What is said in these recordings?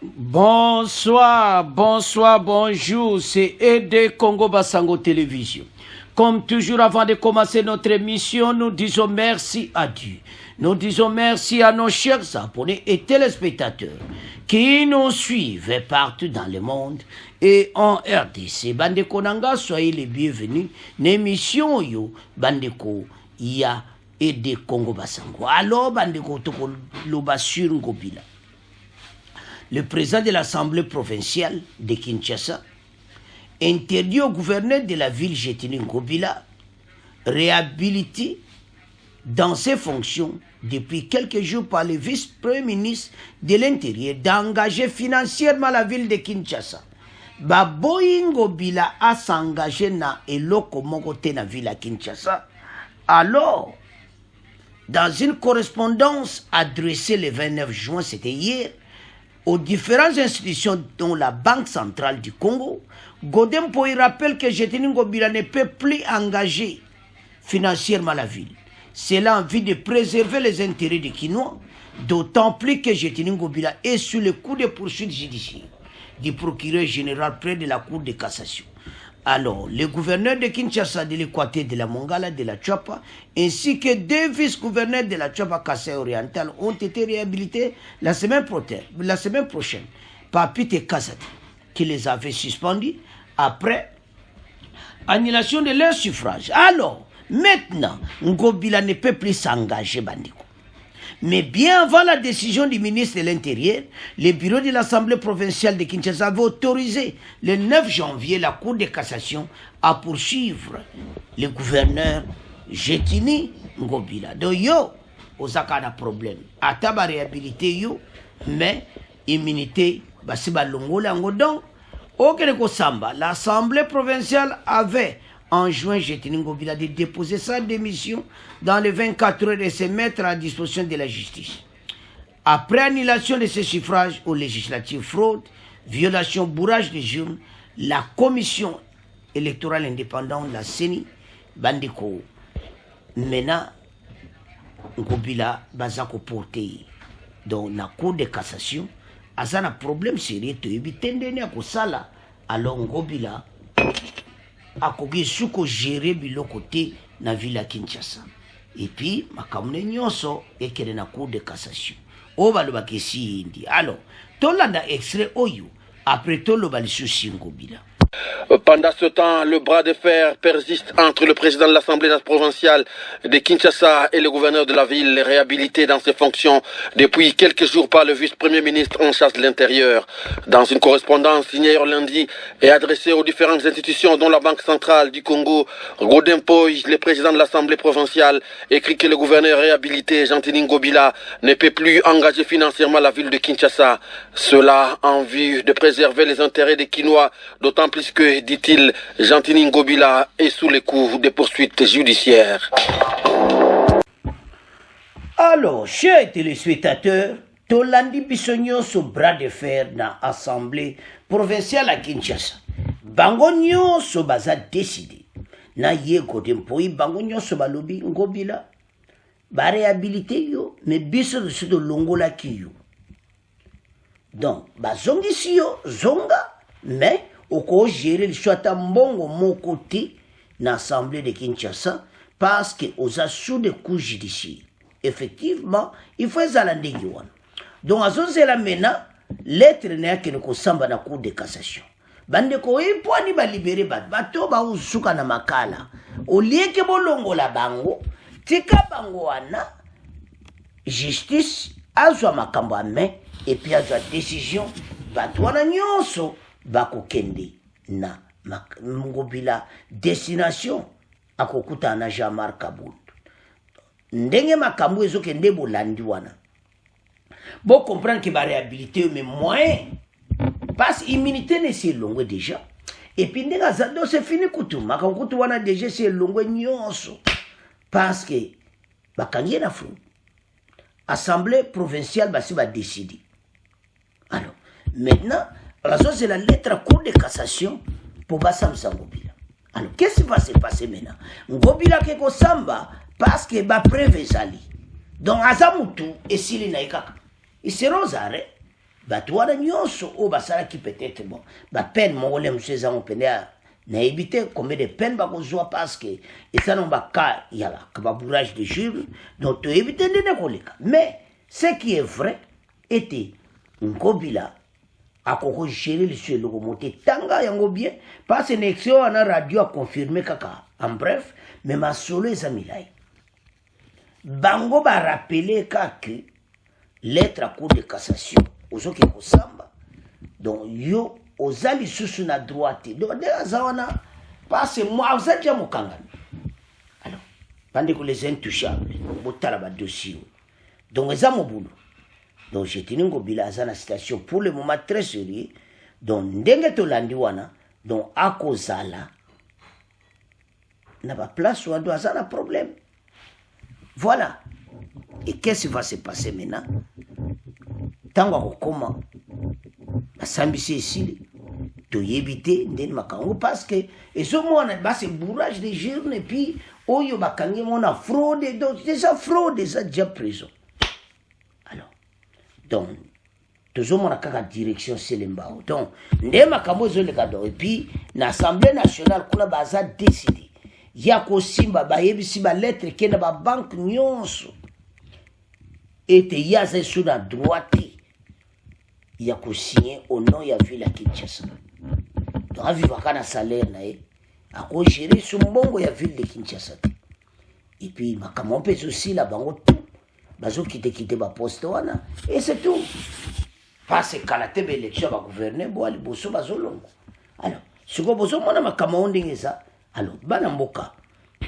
Bonsoir, bonsoir, bonjour, c'est ED Congo Basango Télévision. Comme toujours, avant de commencer notre émission, nous disons merci à Dieu. Nous disons merci à nos chers abonnés et téléspectateurs qui nous suivent partout dans le monde et en RDC. Bandeko Nanga, soyez les bienvenus. L'émission yo, Bandeko, ya ED Congo Basango. Alors, Bandeko, toko loba sur Ngobila. Le président de l'Assemblée provinciale de Kinshasa interdit au gouverneur de la ville Jetini Ngobila réhabilité dans ses fonctions depuis quelques jours par le vice-premier ministre de l'Intérieur d'engager financièrement la ville de Kinshasa. Baboyi Ngobila a s'engagé na eloko moko te na ville à Kinshasa. Alors, dans une correspondance adressée le 29 juin, c'était hier, aux différentes institutions dont la Banque centrale du Congo, Godem Poy rappelle que Jetini Ngobila ne peut plus engager financièrement la ville. Cela en vue de préserver les intérêts des Kinois, d'autant plus que Jetini Ngobila est sous le coup de poursuites judiciaires du procureur général près de la Cour de cassation. Alors, le gouverneur de Kinshasa, de l'Équateur, de la Mongala, de la Tchapa, ainsi que deux vice-gouverneurs de la Tchapa Kassai orientale ont été réhabilités la semaine prochaine par Peter Kazadi, qui les avait suspendus après annulation de leur suffrage. Alors, maintenant, Ngobila ne peut plus s'engager, Bandiko. Mais bien avant la décision du ministre de l'Intérieur, le bureau de l'Assemblée provinciale de Kinshasa avait autorisé le 9 janvier la Cour de cassation à poursuivre le gouverneur Jetini Ngobila. Donc yo, osaka na problème. Ataba réhabilité yo, mais immunité basiba longola ngodon. Okene ko samba, l'Assemblée provinciale avait en juin, Jetini Ngobila de déposer sa démission dans les 24 heures et se mettre à disposition de la justice. Après annulation de ses suffrages aux législatives, fraude, violation, bourrage des urnes, la commission électorale indépendante, la CENI, Bandeko, maintenant, Ngobila bazako porté dans la cour de cassation, a un problème sérieux, tu évites de sala, alors Ngobila akoki suko gérer biloko te na ville ya Kinshasa. Et puis makamune nyonso ekele na cour de cassation. O baloba kesi indi. Alors, tolanda extrait oyo après toloba lisusi Ngobila. Pendant ce temps, le bras de fer persiste entre le président de l'Assemblée provinciale de Kinshasa et le gouverneur de la ville, réhabilité dans ses fonctions depuis quelques jours par le vice-premier ministre en charge de l'Intérieur. Dans une correspondance signée lundi et adressée aux différentes institutions dont la Banque centrale du Congo, Godem Poy, le président de l'Assemblée provinciale, écrit que le gouverneur réhabilité Jetini Ngobila ne peut plus engager financièrement la ville de Kinshasa. Cela en vue de préserver les intérêts des Kinois, d'autant plus que, dit-il, Jetini Ngobila est sous les coups des poursuites judiciaires. Alors, chers téléspectateurs, Tolandi Bissonio sous bras de fer dans l'Assemblée provinciale à Kinshasa. Bangonio so baza décidé. Na ye Godem Poy Bangonio so balobi Ngobila. Ba réhabilité yo, mais biso de longola ki yo. Donc, bazongi si yo, zonga, mais oko gérer le choix mbongo mon côté dans l'Assemblée de Kinshasa parce que aux sous de coups judiciaires. Effectivement, il faut zalande yoan. Donc azon c'est la mena lettre na ke ko samba na cour de cassation. Bande ko e poani ba libérer bato ba usuka na makala. Au lieu que bolongo la bango, tika bango wana justice azwa makambo main et puis azwa décision bato wana nyonso bakokende na Ngobila destination akokuta na Jean-Marc Kabund. Ndenge makambo ezokende bolandi wana. Bon comprendre que la réhabilité mais moins parce immunité ne c'est longue déjà. Et puis ndenge azado c'est fini kutu makakutu wana déjà c'est longue nyonso parce que bakangi na fou. Assemblée provinciale basi va décider. Alors, maintenant raison c'est la lettre à cour de cassation pour Bassam Ngobila. Alors, qu'est-ce qui va se passer maintenant? Ngobila keko samba parce que ba preuve ezali. Donc azamutu et s'il naikaka. Ils seront aux arrêts. bato wana nyonso oyo basalaki peut-être bon bapene moko le mosusu eza mopene nayebi te combien de peine bakozwa parce que eza na baka ya babourrage de jure donc toyebi te ndenge koleka mais ce qui est vrai ete Ngobila akoko gérer le sujet eloko mote tanga yango bien parce que nexio wana radio a confirmé kaka en bref mais masolo eza milai bango barapele kaka lettre à cour de cassation ozoki kosamba donc yo oza lisusu na droite donc nde aza wana parce moi oza dia mokangami alors bandeko les intouchables botala badossier donc eza mobulu donc jetini Ngobila aza na situation pour le moment très sérieux donc ndenge tolandi wana donc akozala na baplace wando aza na problème voilà. Et qu'est-ce qui va se passer maintenant? Tango akokoma basambisi esili toyebite ndeni makango parce que ezomona basi bourrage de jurne et puis oyo bakangi mona fraude donc déjà fraude ça déjà prison. Alors donc tozomona kaka direction Selembao donc nde makambo ezoleka do et puis na Assemblée nationale kuna baza décidé ya kosimba bayebisi ba lettre kena ba banque nyonso ete yaza sur la droite il y a signé au nom ya ville à Kinshasa donc aviva kana salaire nae ako gérer sur mbongo ya ville de Kinshasa et puis makambo pèse aussi la bango tout bazo quitter ba poste wana et c'est tout parce que la tebe élection ba gouverner bo ali boso bazolongo alors siko boso mona makambo ndingeza alors bana mboka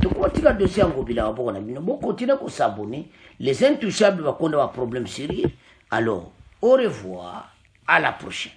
tokotika dossier ya Ngobila waboko na bino boko tina ko s'abonner les intouchables bakonda ba problème sérieux alors au revoir à la prochaine.